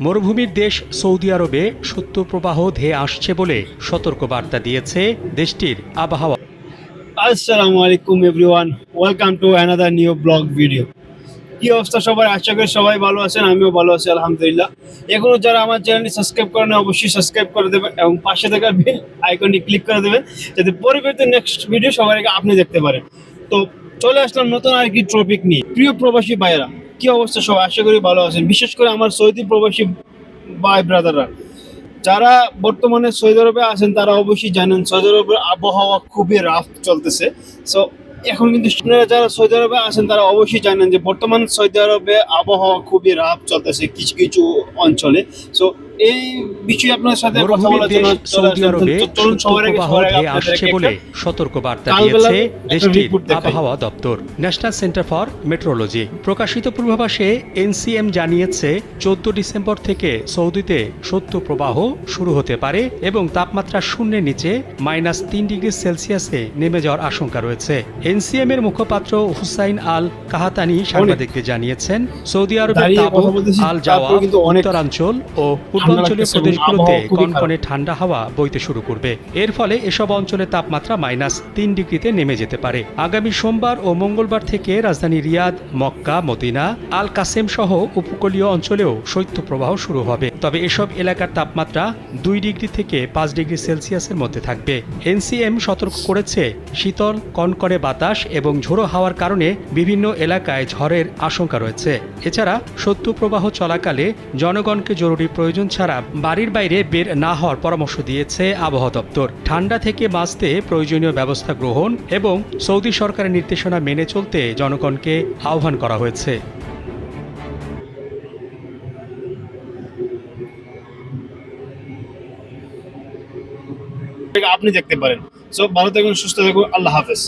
মরুভূমির দেশ সৌদি আরবে শৈত্যপ্রবাহ ধেয়ে আসছে বলে সতর্কবার্তা দিয়েছে দেশটির আবহাওয়া। আসসালামু আলাইকুম everyone, welcome to another new blog video. কি অবস্থা সবাই? আশা করি সবাই ভালো আছেন, আমিও ভালো আছি আলহামদুলিল্লাহ। এখনো যারা আমার চ্যানেলটি সাবস্ক্রাইব করেন অবশ্যই সাবস্ক্রাইব করে দেবেন এবং পাশে থাকা বেল আইকনটি ক্লিক করে দেবেন যাতে পরবর্তী নেক্সট ভিডিও সবার আগে আপনি দেখতে পারেন। তো চলে আসলাম নতুন আর কি টপিক নিয়ে। প্রিয় প্রবাসী ভাইয়েরা, কি অবস্থা সবাই? আশা করি ভালো আছেন, বিশেষ করে আমার সৌদি প্রবাসী ভাই ব্রাদাররা যারা বর্তমানে সৌদি আরবে আছেন তারা অবশ্যই জানেন সৌদি আরবের আবহাওয়া খুবই রাফ চলতেছে। সো এখন কিন্তু আপনারা যারা সৌদি আরবে আছেন তারা অবশ্যই জানেন যে বর্তমান সৌদি আরবে আবহাওয়া খুবই রাফ চলতেছে কিছু কিছু অঞ্চলে। সো এই বিষয়ে আপনার সাথে কথা মরুভূমির বলার দেশ জন্য সৌদি আরবে চলুন শৈত্যপ্রবাহ ধেয়ে আসছে বলে সতর্কবার্তা দিয়েছে দেশটির আবহাওয়া দপ্তর। ন্যাশনাল সেন্টার ফর মেট্রোলজি প্রকাশিত পূর্বাভাসে এনসিএম জানিয়েছে 14 ডিসেম্বর থেকে সৌদিতে শৈত্যপ্রবাহ শুরু হতে পারে এবং তাপমাত্রা শূন্যের নিচে -3 ডিগ্রি সেলসিয়াসে নেমে যাওয়ার আশঙ্কা রয়েছে। এনসিএম এর মুখপাত্র হুসাইন আল কাহাতানি সাংবাদিকদের জানিয়েছেন, সৌদি আরবের তাবুক, আল জাওয়া, উত্তরাঞ্চল ও পূর্বাঞ্চলীয় প্রদেশগুলোতে কনকনে ঠান্ডা হাওয়া বইতে শুরু করবে। এর ফলে এসব অঞ্চলের তাপমাত্রা -3 ডিগ্রিতে নেমে যেতে পারে। আগামী সোমবার ও মঙ্গলবার থেকে রাজধানী রিয়াদ, মক্কা, মদিনা, আল কাসেম সহ উপকূলীয় অঞ্চলেও শৈত্যপ্রবাহ শুরু হবে। তবে এসব এলাকার তাপমাত্রা 2 ডিগ্রি থেকে 5 ডিগ্রি সেলসিয়াসের মধ্যে থাকবে। এনসিএম সতর্ক করেছে, শীতল কনকনে বাতাস এবং ঝোড়ো হাওয়ার কারণে বিভিন্ন এলাকায় ঝড়ের আশঙ্কা রয়েছে। এছাড়া শৈত্যপ্রবাহ চলাকালে জনগণকে জরুরি প্রয়োজন ছাড়া বাড়ির বাইরে বের না হওয়ার পরামর্শ দিয়েছে আবহাওয়া দপ্তর। ঠান্ডা থেকে বাঁচতে প্রয়োজনীয় ব্যবস্থা গ্রহণ এবং সৌদি সরকারের নির্দেশনা মেনে চলতে জনগণকে আহ্বান করা হয়েছে। আপনি দেখতে পারেন। সো ভালো থাকুন, সুস্থ থাকুন, আল্লাহ হাফেজ।